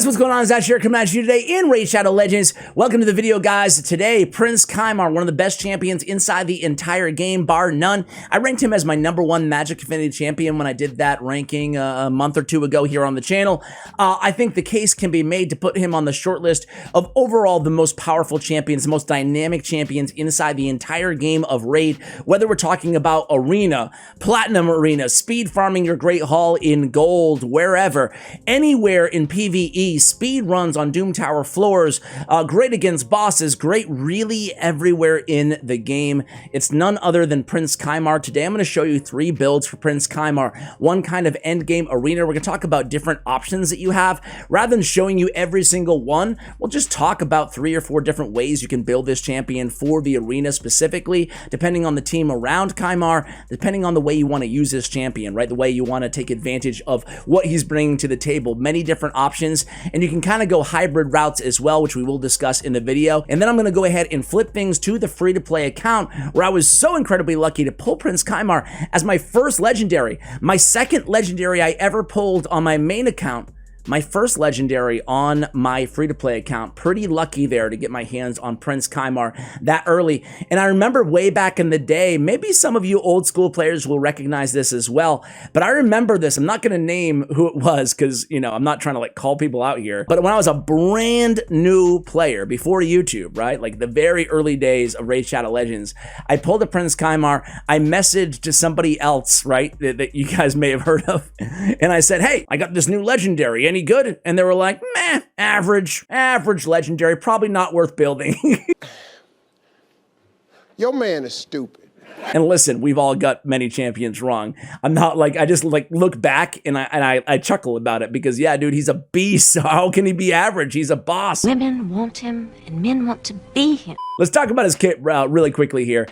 what's going on? Zach here coming at you today in Raid Shadow Legends. Welcome to the video, guys. Today, Prince Kymar, one of the best champions inside the entire game, bar none. I ranked him as my #1 Magic Affinity champion when I did that ranking a month or two ago here on the channel. I think the case can be made to put him on the short list of overall the most powerful champions, the most dynamic champions inside the entire game of Raid, whether we're talking about Arena, Platinum Arena, speed farming your Great Hall in Gold, wherever, anywhere in PvE, speed runs on Doom Tower floors, great against bosses, great really everywhere in the game. It's none other than Prince Kymar. Today I'm going to show you 3 builds for Prince Kymar. One kind of end game arena. We're going to talk about different options that you have. Rather than showing you every single one, we'll just talk about 3 or 4 different ways you can build this champion for the arena specifically, depending on the team around Kaimar, depending on the way you want to use this champion, right? The way you want to take advantage of what he's bringing to the table. Many different options, and you can kind of go hybrid routes as well, which we will discuss in the video. And then I'm going to go ahead and flip things to the free-to-play account, where I was so incredibly lucky to pull Prince Kymar as my first legendary, my second legendary I ever pulled on my main account, my first legendary on my free-to-play account. Pretty lucky there to get my hands on Prince Kymar that early. And I remember way back in the day, maybe some of you old school players will recognize this as well, but I remember this. I'm not going to name who it was because, you know, I'm not trying to like call people out here. But when I was a brand new player before YouTube, right? Like the very early days of Raid Shadow Legends, I pulled a Prince Kymar. I messaged to somebody else, right? That you guys may have heard of. And I said, hey, I got this new legendary. Any good? And they were like, meh, average legendary, probably not worth building. Your man is stupid. And listen, we've all got many champions wrong. I'm not like, I just like look back and I chuckle about it because yeah, dude, he's a beast. So how can he be average? He's a boss. Women want him and men want to be him. Let's talk about his kit really quickly here.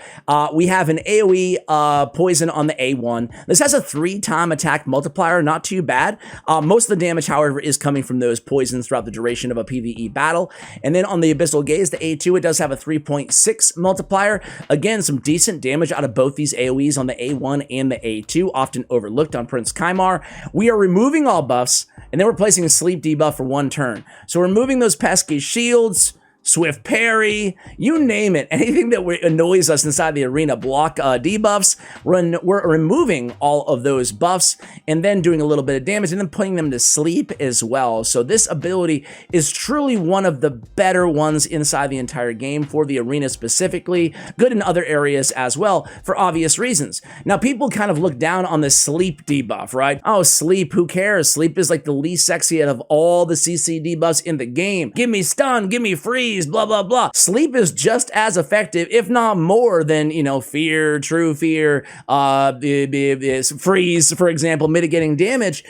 We have an AoE poison on the A1. This has a 3-time attack multiplier, not too bad. Most of the damage, however, is coming from those poisons throughout the duration of a PvE battle. And then on the Abyssal Gaze, the A2, it does have a 3.6 multiplier. Again, some decent damage out of both these AoEs on the A1 and the A2, often overlooked on Prince Kymar. We are removing all buffs, and then we're placing a sleep debuff for 1 turn. So we're removing those pesky shields, Swift Parry, you name it, anything that annoys us inside the arena, block debuffs, we're removing all of those buffs and then doing a little bit of damage and then putting them to sleep as well. So this ability is truly one of the better ones inside the entire game for the arena specifically, good in other areas as well for obvious reasons. Now people kind of look down on the sleep debuff, right? Oh, sleep, who cares? Sleep is like the least sexy out of all the CC debuffs in the game. Give me stun, give me freeze, blah, blah, blah. Sleep is just as effective, if not more than, you know, fear, true fear, freeze, for example, mitigating damage,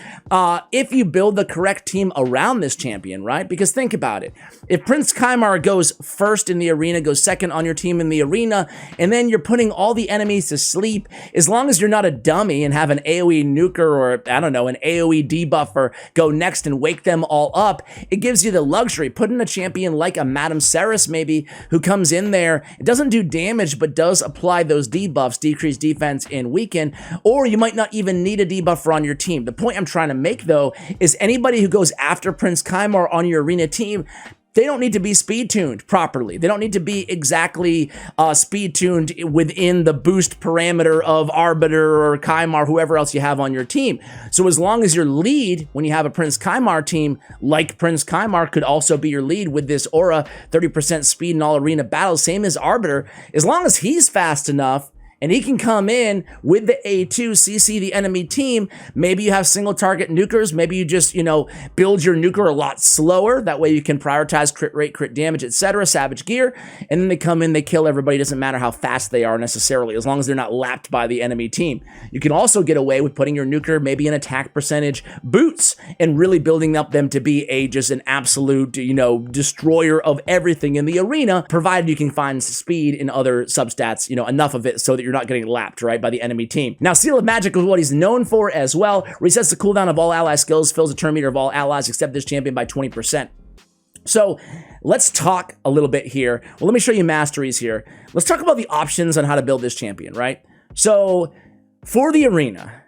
if you build the correct team around this champion, right? Because think about it. If Prince Kymar goes first in the arena, goes second on your team in the arena, and then you're putting all the enemies to sleep, as long as you're not a dummy and have an AoE nuker or, I don't know, an AoE debuffer go next and wake them all up, it gives you the luxury. Put in a champion like a Madame Ceres maybe, who comes in there, it doesn't do damage, but does apply those debuffs, decrease defense and weaken, or you might not even need a debuffer on your team. The point I'm trying to make though, is anybody who goes after Prince Kymar on your arena team, they don't need to be speed tuned properly. They don't need to be exactly speed tuned within the boost parameter of Arbiter or Kaimar, whoever else you have on your team. So as long as your lead, when you have a Prince Kymar team, like Prince Kymar could also be your lead with this aura, 30% speed in all arena battles, same as Arbiter, as long as he's fast enough, and he can come in with the A2, CC the enemy team. Maybe you have single target nukers. Maybe you just, you know, build your nuker a lot slower. That way you can prioritize crit rate, crit damage, etc. Savage gear. And then they come in, they kill everybody. Doesn't matter how fast they are necessarily, as long as they're not lapped by the enemy team. You can also get away with putting your nuker maybe in attack percentage boots and really building up them to be just an absolute, you know, destroyer of everything in the arena, provided you can find speed in other substats, you know, enough of it so that you're not getting lapped, right, by the enemy team. Now, Seal of Magic is what he's known for as well. Resets the cooldown of all ally skills, fills the turn meter of all allies except this champion by 20%. So let's talk a little bit here. Well, let me show you masteries here. Let's talk about the options on how to build this champion, right? So for the arena,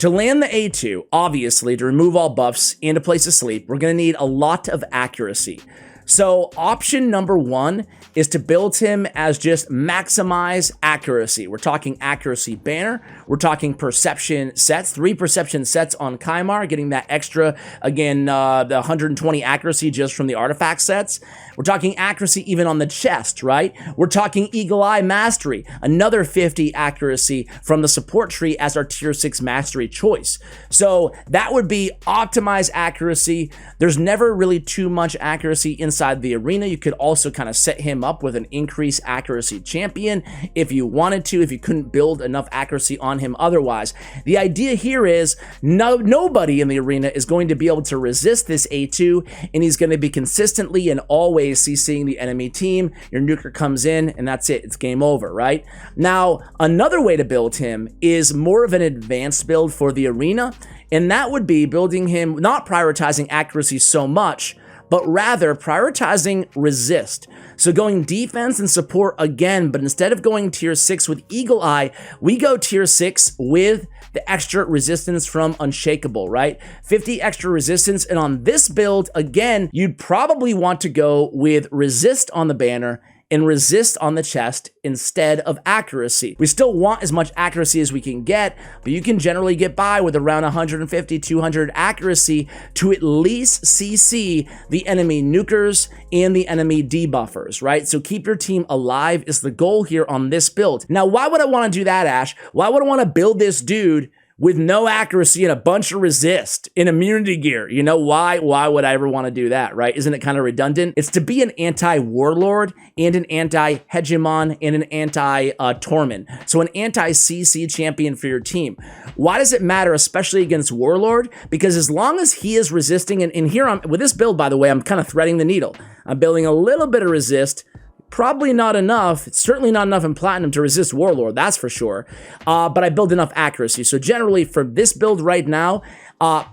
To land the A2, obviously, to remove all buffs and to place a sleep, we're going to need a lot of accuracy. So option number one is to build him as just maximize accuracy. We're talking accuracy banner. We're talking perception sets, 3 perception sets on Kymar, getting that extra, again, the 120 accuracy just from the artifact sets. We're talking accuracy even on the chest, right? We're talking Eagle Eye Mastery, another 50 accuracy from the support tree as our tier 6 mastery choice. So that would be optimized accuracy. There's never really too much accuracy inside the arena. You could also kind of set him up with an increased accuracy champion if you wanted to, if you couldn't build enough accuracy on him otherwise. The idea here is nobody in the arena is going to be able to resist this A2, and he's going to be consistently and always CCing the enemy team. Your nuker comes in and that's it. It's game over, right? Now, another way to build him is more of an advanced build for the arena, and that would be building him, not prioritizing accuracy so much, but rather prioritizing resist. So going defense and support again, but instead of going tier 6 with Eagle Eye, we go tier 6 with the extra resistance from Unshakable, right? 50 extra resistance, and on this build, again, you'd probably want to go with resist on the banner and resist on the chest instead of accuracy. We still want as much accuracy as we can get, but you can generally get by with around 150, 200 accuracy to at least CC the enemy nukers and the enemy debuffers, right? So keep your team alive is the goal here on this build. Now, why would I want to do that, Ash? Why would I want to build this dude with no accuracy and a bunch of resist in immunity gear? You know, why would I ever want to do that, right? Isn't it kind of redundant? It's to be an anti-warlord and an anti-hegemon and an anti-torment. So an anti-CC champion for your team. Why does it matter, especially against warlord? Because as long as he is resisting, and here I'm, with this build, by the way, I'm kind of threading the needle. I'm building a little bit of resist, probably not enough. It's certainly not enough in Platinum to resist Warlord, that's for sure. But I build enough accuracy. So generally for this build right now,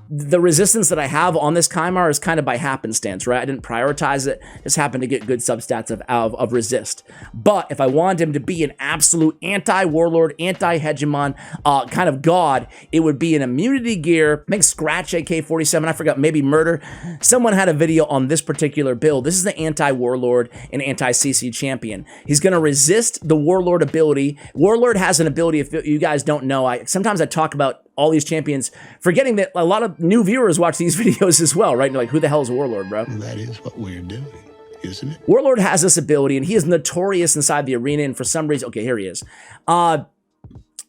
the resistance that I have on this Kaimar is kind of by happenstance, right? I didn't prioritize it, just happened to get good substats of resist. But if I wanted him to be an absolute anti-warlord, anti-hegemon kind of god, it would be an immunity gear. I think Scratch AK-47, I forgot, maybe Murder. Someone had a video on this particular build. This is the anti-warlord and anti-CC champion. He's going to resist the warlord ability. Warlord has an ability, if you guys don't know, sometimes I talk about all these champions, forgetting that a lot of new viewers watch these videos as well, right? And like, who the hell is Warlord, bro? That is what we're doing, isn't it? Warlord has this ability, and he is notorious inside the arena, and for some reason, okay, here he is.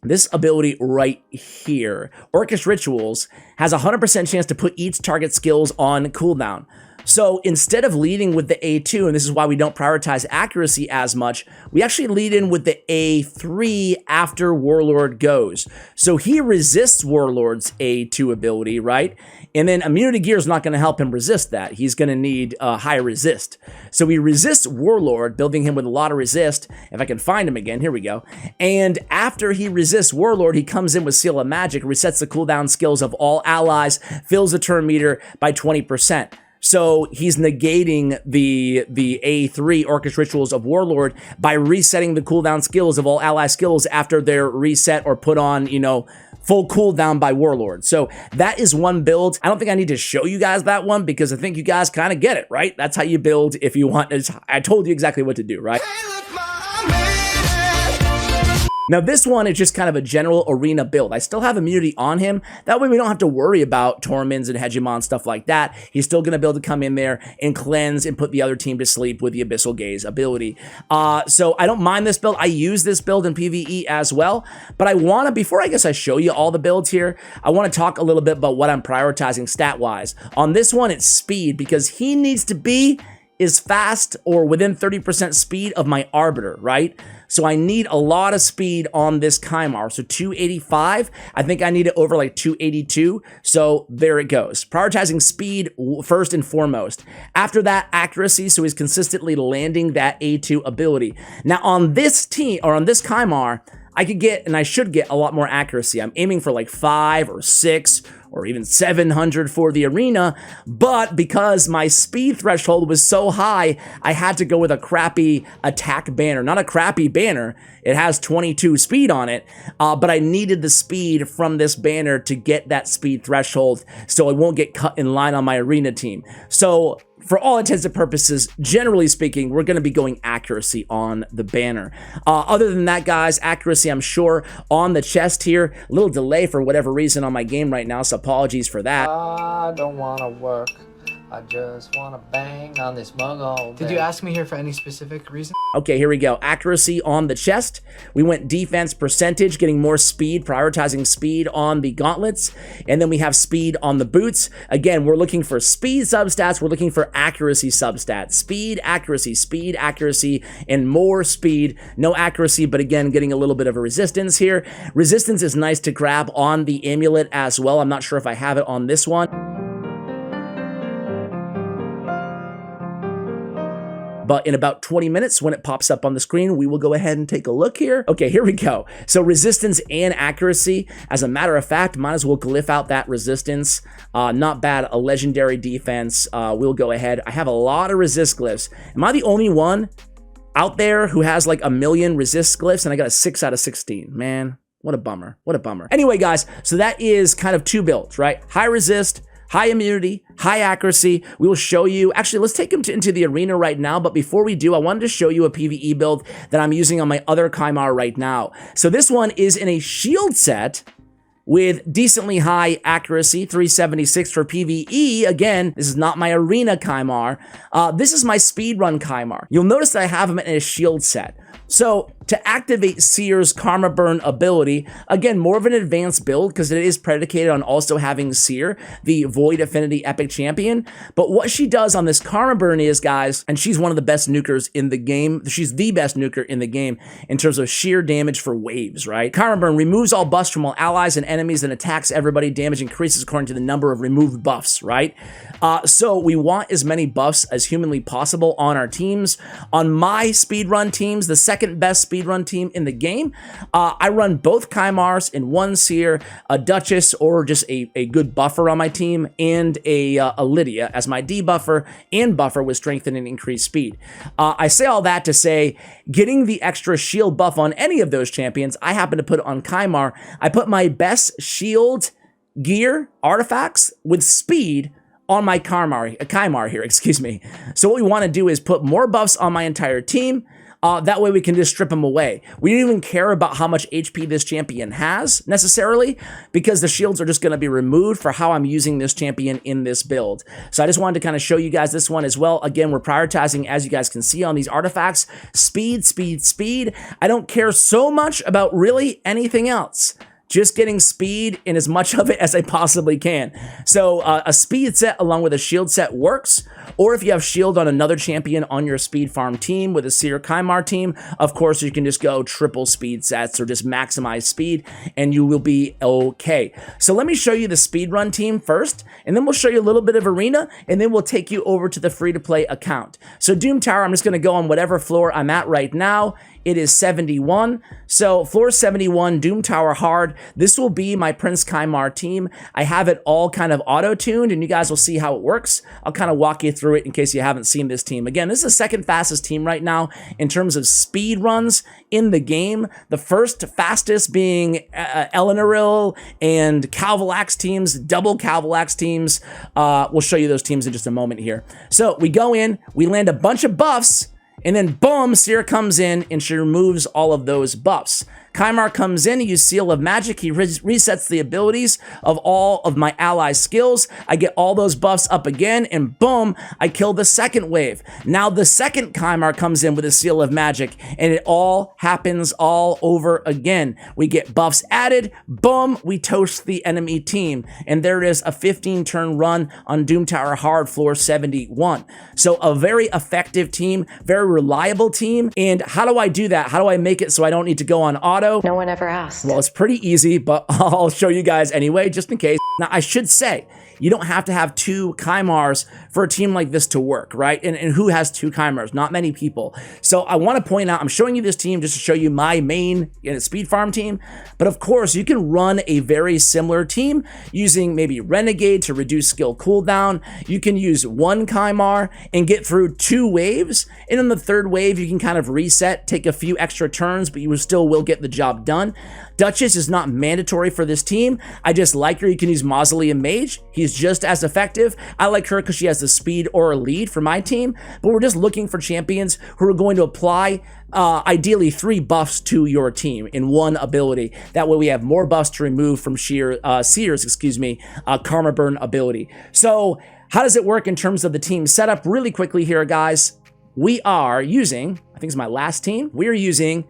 This ability right here, Orcish Rituals, has a 100% chance to put each target skills on cooldown. So instead of leading with the A2, and this is why we don't prioritize accuracy as much, we actually lead in with the A3 after Warlord goes. So he resists Warlord's A2 ability, right? And then Immunity Gear is not going to help him resist that. He's going to need high resist. So he resists Warlord, building him with a lot of resist. If I can find him again, here we go. And after he resists Warlord, he comes in with Seal of Magic, resets the cooldown skills of all allies, fills the turn meter by 20%. So he's negating the A3 Orcish Rituals of Warlord by resetting the cooldown skills of all ally skills after they're reset or put on, you know, full cooldown by Warlord. So that is one build. I don't think I need to show you guys that one because I think you guys kind of get it, right? That's how you build if you want. I told you exactly what to do, right? Now this one is just kind of a general arena build. I still have immunity on him. That way we don't have to worry about Torments and Hegemon, stuff like that. He's still going to be able to come in there and cleanse and put the other team to sleep with the Abyssal Gaze ability. So I don't mind this build. I use this build in PvE as well. But I want to, before I guess I show you all the builds here, I want to talk a little bit about what I'm prioritizing stat-wise. On this one, it's speed because he needs to be is fast or within 30% speed of my Arbiter, right? So I need a lot of speed on this Kymar. So 285, I think I need it over like 282. So there it goes. Prioritizing speed first and foremost. After that, accuracy, so he's consistently landing that A2 ability. Now on this team, or on this Kymar, I could get, and I should get, a lot more accuracy. I'm aiming for like 5 or 6 or even 700 for the arena, but because my speed threshold was so high, I had to go with a crappy attack banner. Not a crappy banner, it has 22 speed on it, but I needed the speed from this banner to get that speed threshold so I won't get cut in line on my arena team. So for all intents and purposes, generally speaking, we're going to be going accuracy on the banner. Other than that, guys, accuracy, I'm sure, on the chest here. A little delay for whatever reason on my game right now, so apologies for that. I don't want to work. I just want to bang on this mug all day. Did you ask me here for any specific reason? Okay, here we go. Accuracy on the chest. We went defense percentage, getting more speed, prioritizing speed on the gauntlets. And then we have speed on the boots. Again, we're looking for speed substats. We're looking for accuracy substats. Speed, accuracy, and more speed. No accuracy, but again, getting a little bit of a resistance here. Resistance is nice to grab on the amulet as well. I'm not sure if I have it on this one. But in about 20 minutes, when it pops up on the screen, we will go ahead and take a look here. Okay, here we go. So resistance and accuracy. As a matter of fact, might as well glyph out that resistance. Not bad, a legendary defense. We'll go ahead. I have a lot of resist glyphs. Am I the only one out there who has like a million resist glyphs? And I got a 6 out of 16, man. What a bummer, what a bummer. Anyway, guys, so that is kind of two builds, right? High resist, high immunity, high accuracy. We will show you, actually, let's take them into the arena right now. But before we do, I wanted to show you a PvE build that I'm using on my other Kaimar right now. So this one is in a shield set with decently high accuracy, 376 for PvE. Again, this is not my arena Kaimar. This is my speedrun Kaimar. You'll notice that I have him in a shield set. So to activate Seer's Karma Burn ability, again, more of an advanced build because it is predicated on also having Seer, the Void Affinity Epic Champion. But what she does on this Karma Burn is, guys, and she's one of the best nukers in the game. She's the best nuker in the game in terms of sheer damage for waves, right? Karma Burn removes all buffs from all allies and enemies and attacks everybody. Damage increases according to the number of removed buffs, right? So we want as many buffs as humanly possible on our teams. On my speedrun teams, the second best speedrun team in the game, I run both Kaimars in one Seer, a Duchess, or just a good buffer on my team, and a Lydia as my debuffer and buffer with strength and increased speed. I say all that to say, getting the extra shield buff on any of those champions, I happen to put on Kaimar. I put my best shield gear artifacts with speed on my Kaimar here, excuse me. So what we want to do is put more buffs on my entire team. That way we can just strip them away. We don't even care about how much HP this champion has, necessarily, because the shields are just going to be removed for how I'm using this champion in this build. So I just wanted to kind of show you guys this one as well. Again, we're prioritizing, as you guys can see on these artifacts, speed, speed, speed. I don't care so much about really anything else. Just getting speed in as much of it as I possibly can. So a speed set along with a shield set works, or if you have shield on another champion on your speed farm team with a Seer Kaimar team, of course you can just go triple speed sets or just maximize speed and you will be okay. So let me show you the speedrun team first, and then we'll show you a little bit of arena, and then we'll take you over to the free-to-play account. So Doom Tower, I'm just gonna go on whatever floor I'm at right now. It is 71. So floor 71, Doom Tower hard. This will be my Prince Kaimar team. I have it all kind of auto-tuned, and you guys will see how it works. I'll kind of walk you through it in case you haven't seen this team. Again, this is the second fastest team right now in terms of speed runs in the game. The first fastest being Eleanoril and Calvalax teams, double Calvalax teams. We'll show you those teams in just a moment here. So we go in, we land a bunch of buffs, and then boom, Seer comes in and she removes all of those buffs. Kaimar comes in, he uses Seal of Magic, he resets the abilities of all of my allies' skills. I get all those buffs up again, and boom, I kill the second wave. Now the second Kaimar comes in with a Seal of Magic, and it all happens all over again. We get buffs added, boom, we toast the enemy team. And there it is, a 15-turn run on Doom Tower Hard, floor 71. So a very effective team, very reliable team. And how do I do that? How do I make it so I don't need to go on auto? No one ever asked. Well, it's pretty easy, but I'll show you guys anyway, just in case. Now, I should say, you don't have to have 2 Kaimars for a team like this to work, right? And who has 2 Kaimars? Not many people. So I want to point out, I'm showing you this team just to show you my main speed farm team. But of course, you can run a very similar team using maybe Renegade to reduce skill cooldown. You can use 1 Kaimar and get through 2 waves. And in the 3rd wave, you can kind of reset, take a few extra turns, but you still will get the job done. Duchess is not mandatory for this team. I just like her. You can use Mausoleum Mage. He's just as effective. I like her because she has the speed or a lead for my team, but we're just looking for champions who are going to apply ideally 3 buffs to your team in 1 ability. That way we have more buffs to remove from Seer's, Karma Burn ability. So how does it work in terms of the team setup? Really quickly here, guys, we are using, I think it's my last team, we are using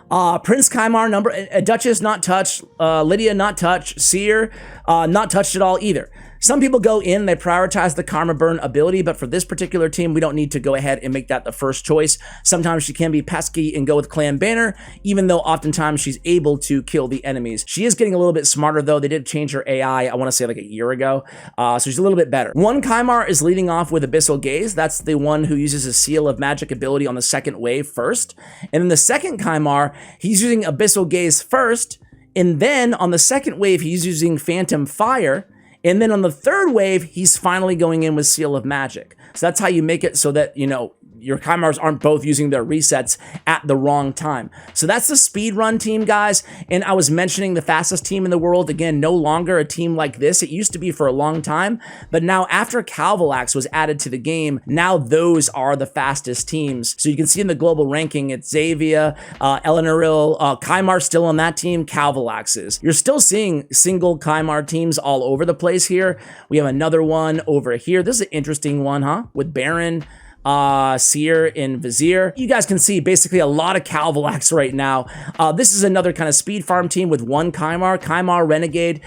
Prince Kymar, Duchess not touched, Lydia not touched, Seer not touched at all either. Some people go in, they prioritize the Karma Burn ability, but for this particular team, we don't need to go ahead and make that the first choice. Sometimes she can be pesky and go with Clan Banner, even though oftentimes she's able to kill the enemies. She is getting a little bit smarter though. They did change her AI, I want to say like a year ago, so she's a little bit better. 1 Kaimar is leading off with Abyssal Gaze. That's the one who uses a Seal of Magic ability on the 2nd wave first. And then the 2nd Kaimar, he's using Abyssal Gaze first, and then on the 2nd wave, he's using Phantom Fire. And then on the 3rd wave, he's finally going in with Seal of Magic. So that's how you make it so that, you know, your Kaimars aren't both using their resets at the wrong time. So that's the speedrun team, guys. And I was mentioning the fastest team in the world. Again, no longer a team like this. It used to be for a long time. But now after Calvalax was added to the game, now those are the fastest teams. So you can see in the global ranking, it's Xavier, Eleanoril, Kaimar still on that team, Calvalax is. You're still seeing single Kaimar teams all over the place here. We have another one over here. This is an interesting one, huh? With Baron, Seer and Vizier. You guys can see basically a lot of Calvalax right now. This is another kind of speed farm team with 1 Kaimar, Renegade,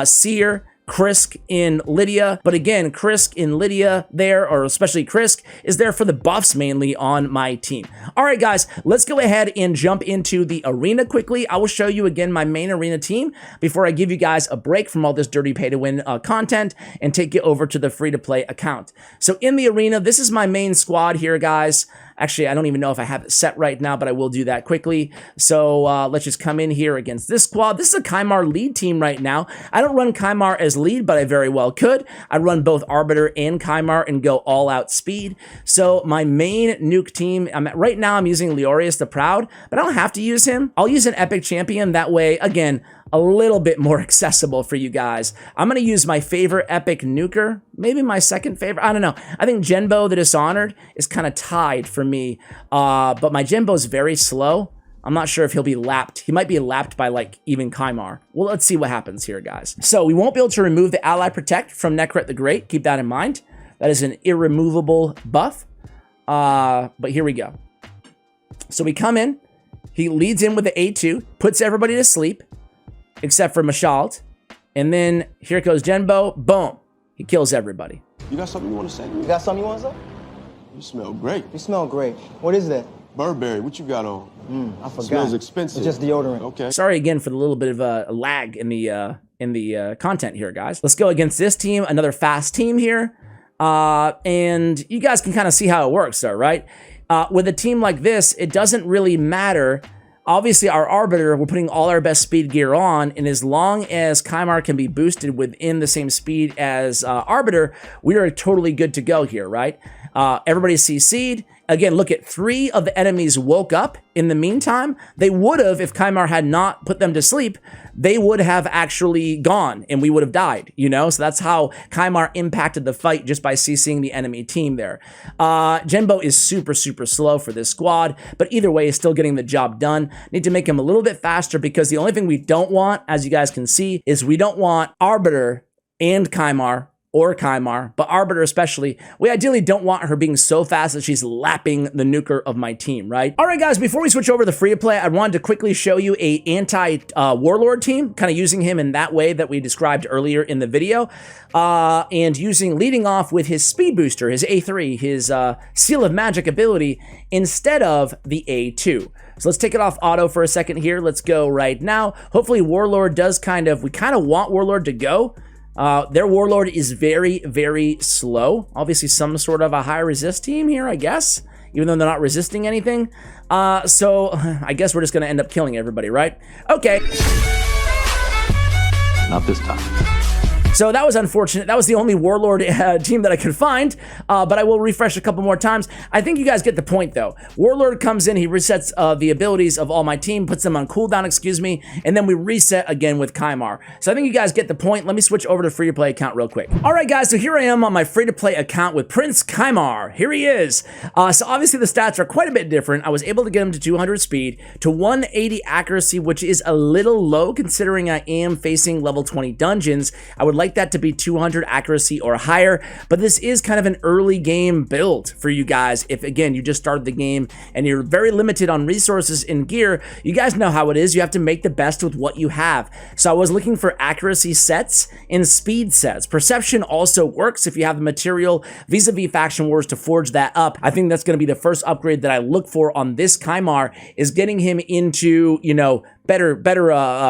Seer, Krisk in Lydia. But again, Krisk in Lydia there, or especially Krisk, is there for the buffs mainly on my team. All right, guys, let's go ahead and jump into the arena quickly. I will show you again my main arena team before I give you guys a break from all this dirty pay-to-win content and take you over to the free-to-play account. So in the arena, this is my main squad here, guys. Actually, I don't even know if I have it set right now, but I will do that quickly. So let's just come in here against this squad. This is a Kaimar lead team right now. I don't run Kaimar as lead, but I very well could. I run both Arbiter and Kaimar and go all out speed. So my main nuke team, right now I'm using Leorius the Proud, but I don't have to use him. I'll use an epic champion. That way, again, a little bit more accessible for you guys. I'm going to use my favorite epic nuker, maybe my second favorite. I don't know. I think Genbo the Dishonored is kind of tied for me, but my Genbo is very slow. I'm not sure if he'll be lapped. He might be lapped by like even Kaimar. Well, let's see what happens here, guys. So we won't be able to remove the Ally Protect from Nekret the Great. Keep that in mind. That is an irremovable buff. But here we go. So we come in. He leads in with the A2, puts everybody to sleep, except for Mashalt. And then here goes Genbo. Boom. He kills everybody. You got something you want to say? You got something you want to say? You smell great. You smell great. What is that? Burberry, what you got on? I forgot. Smells expensive. It's just deodorant. Okay. Sorry again for the little bit of a lag in the content here, guys. Let's go against this team, another fast team here. And you guys can kind of see how it works though, right? With a team like this, it doesn't really matter. Obviously, our Arbiter, we're putting all our best speed gear on, and as long as Kaimar can be boosted within the same speed as Arbiter, we are totally good to go here, right? Everybody CC'd. Again, look at 3 of the enemies woke up in the meantime. They would have, if Kaimar had not put them to sleep, they would have actually gone and we would have died, you know? So that's how Kaimar impacted the fight just by CCing the enemy team there. Genbo is super, super slow for this squad, but either way, is still getting the job done. Need to make him a little bit faster because the only thing we don't want, as you guys can see, is we don't want Arbiter and Kaimar, or Kaimar, but Arbiter especially, we ideally don't want her being so fast that she's lapping the nuker of my team, right? All right, guys, before we switch over to free-to-play, I wanted to quickly show you a anti-Warlord team, kind of using him in that way that we described earlier in the video, and leading off with his speed booster, his A3, his Seal of Magic ability, instead of the A2. So let's take it off auto for a second here. Let's go right now. Hopefully Warlord does we kind of want Warlord to go, Their Warlord is very, very slow. Obviously, some sort of a high resist team here, I guess, even though they're not resisting anything. So I guess we're just going to end up killing everybody, right? Okay. Not this time. So that was unfortunate. That was the only Warlord team that I could find, but I will refresh a couple more times. I think you guys get the point, though. Warlord comes in, he resets the abilities of all my team, puts them on cooldown, excuse me, and then we reset again with Kymar. So I think you guys get the point. Let me switch over to free-to-play account real quick. All right, guys, so here I am on my free-to-play account with Prince Kymar. Here he is. So obviously the stats are quite a bit different. I was able to get him to 200 speed, to 180 accuracy, which is a little low considering I am facing level 20 dungeons. I would like that to be 200 accuracy or higher, but this is kind of an early game build for you guys. If again, you just started the game and you're very limited on resources and gear, you guys know how it is. You have to make the best with what you have. So I was looking for accuracy sets and speed sets. Perception also works if you have the material vis-a-vis Faction Wars to forge that up. I think that's going to be the first upgrade that I look for on this Kaimar, is getting him into, you know, better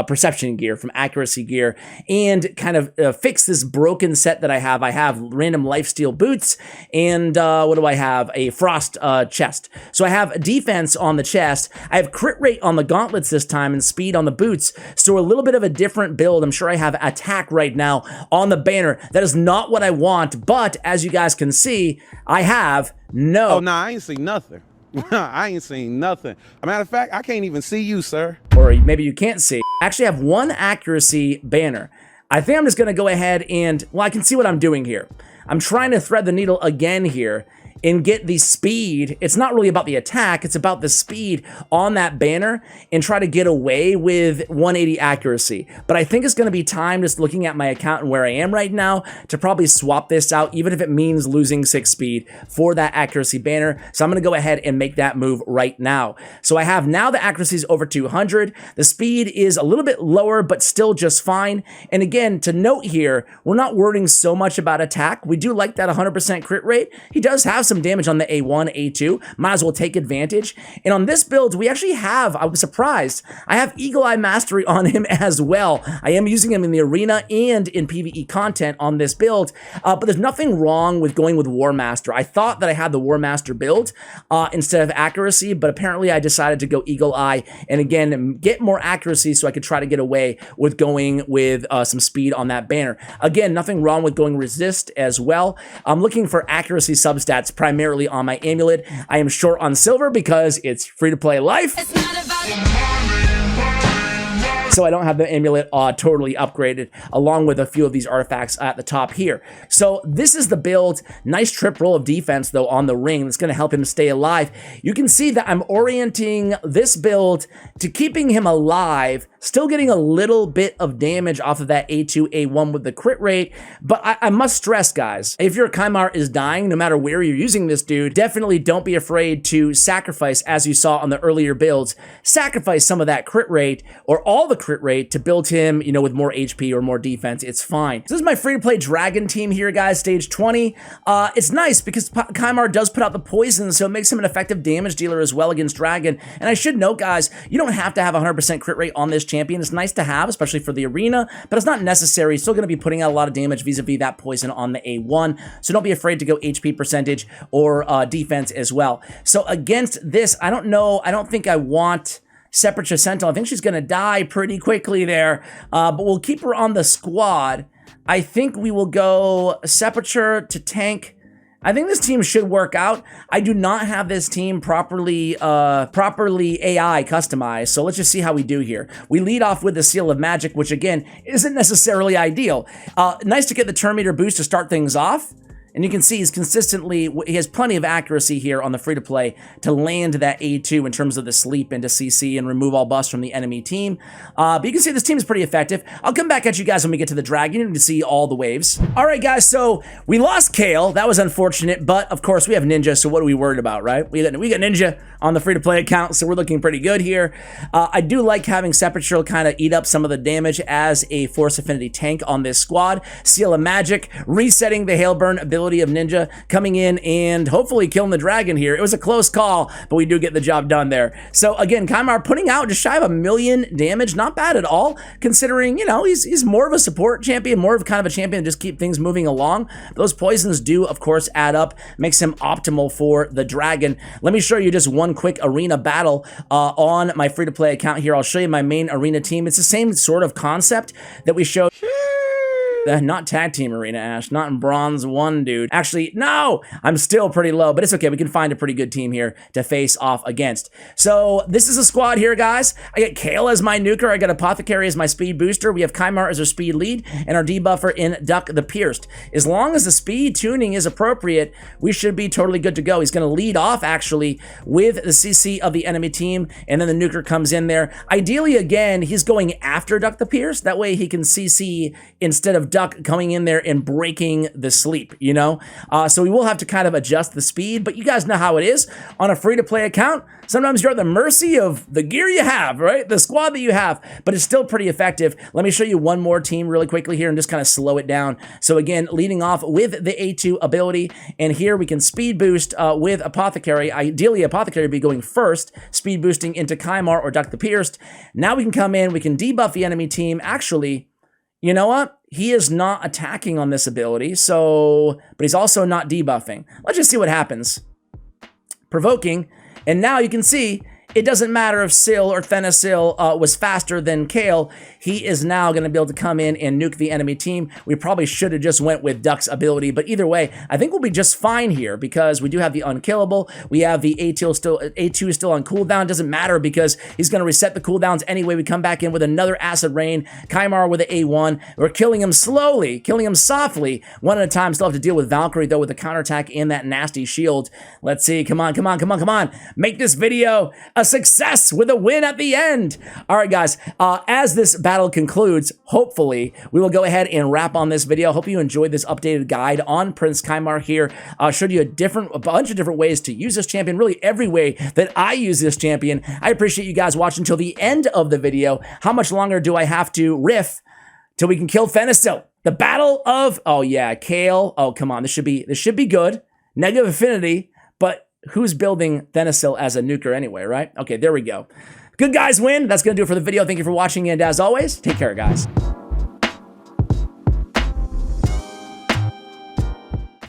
perception gear from accuracy gear, and kind of fix this broken set that I have. I have random lifesteal boots, and what do I have? A frost chest. So I have defense on the chest. I have crit rate on the gauntlets this time and speed on the boots. So a little bit of a different build. I'm sure I have attack right now on the banner. That is not what I want, but as you guys can see, I have no. Oh, no, I ain't seen nothing. I ain't seen nothing. As a matter of fact, I can't even see you, sir. Or maybe you can't see. I actually have one accuracy banner. I think I'm just going to go ahead and, well, I can see what I'm doing here. I'm trying to thread the needle again here and get the speed. It's not really about the attack, it's about the speed on that banner, and try to get away with 180 accuracy. But I think it's going to be time, just looking at my account and where I am right now, to probably swap this out, even if it means losing 6 speed for that accuracy banner. So I'm going to go ahead and make that move right now. So I have now the accuracy is over 200. The speed is a little bit lower, but still just fine. And again, to note here, we're not worrying so much about attack. We do like that 100% crit rate. He does have some damage on the A1, A2. Might as well take advantage. And on this build, we actually have, I was surprised, I have Eagle Eye Mastery on him as well. I am using him in the arena and in PvE content on this build, but there's nothing wrong with going with War Master. I thought that I had the War Master build instead of accuracy, but apparently I decided to go Eagle Eye and again, get more accuracy so I could try to get away with going with some speed on that banner. Again, nothing wrong with going resist as well. I'm looking for accuracy substats primarily on my amulet. I am short on silver because it's free-to-play life. So I don't have the amulet totally upgraded, along with a few of these artifacts at the top here. So this is the build. Nice trip roll of defense, though, on the ring. That's going to help him stay alive. You can see that I'm orienting this build to keeping him alive, still getting a little bit of damage off of that A2, A1 with the crit rate. But I must stress, guys, if your Kaimar is dying, no matter where you're using this dude, definitely don't be afraid to sacrifice, as you saw on the earlier builds, sacrifice some of that crit rate or all the crit rate to build him, you know, with more HP or more defense. It's fine. So this is my free-to-play dragon team here, guys, stage 20. It's nice because Kaimar does put out the poison, so it makes him an effective damage dealer as well against dragon. And I should note, guys, you don't have to have 100% crit rate on this champion. It's nice to have, especially for the arena, but it's not necessary. Still going to be putting out a lot of damage vis-a-vis that poison on the A1, so don't be afraid to go HP percentage or defense as well. So against this, I don't know, I don't think I want Sepulchre Sentinel. I think she's going to die pretty quickly there, but we'll keep her on the squad. I think we will go Sepulchre to tank. I think this team should work out. I do not have this team properly AI customized, so let's just see how we do here. We lead off with the Seal of Magic, which again, isn't necessarily ideal. Nice to get the turn meter boost to start things off. And you can see he's consistently, he has plenty of accuracy here on the free-to-play to land that A2 in terms of the sleep into CC and remove all buffs from the enemy team. But you can see this team is pretty effective. I'll come back at you guys when we get to the dragon. You need to see all the waves. All right, guys, so we lost Kale. That was unfortunate, but of course we have Ninja, so what are we worried about, right? We got Ninja on the free-to-play account, so we're looking pretty good here. I do like having Sepulchre kind of eat up some of the damage as a Force Affinity tank on this squad. Seal of Magic, resetting the Hailburn ability ability of Ninja coming in and hopefully killing the dragon here. It was a close call, but we do get the job done there. So again, Kaimar putting out just shy of 1 million damage. Not bad at all, considering, you know, he's more of a support champion, more of kind of a champion to just keep things moving along. Those poisons do, of course, add up, makes him optimal for the dragon. Let me show you just one quick arena battle on my free-to-play account here. I'll show you my main arena team. It's the same sort of concept that we showed. Not tag team arena, Ash. Not in bronze 1, dude. Actually, no! I'm still pretty low, but it's okay. We can find a pretty good team here to face off against. So this is a squad here, guys. I get Kale as my nuker. I got Apothecary as my speed booster. We have Kymar as our speed lead, and our debuffer in Duck the Pierced. As long as the speed tuning is appropriate, we should be totally good to go. He's going to lead off, actually, with the CC of the enemy team, and then the nuker comes in there. Ideally, again, he's going after Duck the Pierced. That way he can CC instead of Duck coming in there and breaking the sleep, you know? So we will have to kind of adjust the speed, but you guys know how it is. On a free-to-play account, sometimes you're at the mercy of the gear you have, right? The squad that you have, but it's still pretty effective. Let me show you one more team really quickly here and just kind of slow it down. So again, leading off with the A2 ability, and here we can speed boost with Apothecary. Ideally, Apothecary would be going first, speed boosting into Kaimar or Duck the Pierced. Now we can come in, we can debuff the enemy team. Actually, you know what? He is not attacking on this ability, so, but he's also not debuffing. Let's just see what happens. Provoking, and now you can see it doesn't matter if Syl or Thenasil was faster than Kale. He is now going to be able to come in and nuke the enemy team. We probably should have just went with Duck's ability, but either way, I think we'll be just fine here because we do have the unkillable. We have the A2 still on cooldown. Doesn't matter because he's going to reset the cooldowns anyway. We come back in with another Acid Rain. Kaimar with the A1. We're killing him slowly, killing him softly. One at a time. Still have to deal with Valkyrie though with the counterattack and that nasty shield. Let's see. Come on, come on, come on, come on. Make this video a success with a win at the end. All right, guys, as this battle concludes, hopefully we will go ahead and wrap on this video. Hope you enjoyed this updated guide on Prince Kaimar here. Showed you a bunch of different ways to use this champion, really every way that I use this champion. I appreciate you guys watching until the end of the video. How much longer do I have to riff till we can kill Thenasil? The battle of, oh yeah, Kale. Oh, come on, this should be good. Negative affinity, but who's building Thenasil as a nuker anyway, right? Okay, there we go. Good guys win. That's going to do it for the video. Thank you for watching, and as always, take care, guys.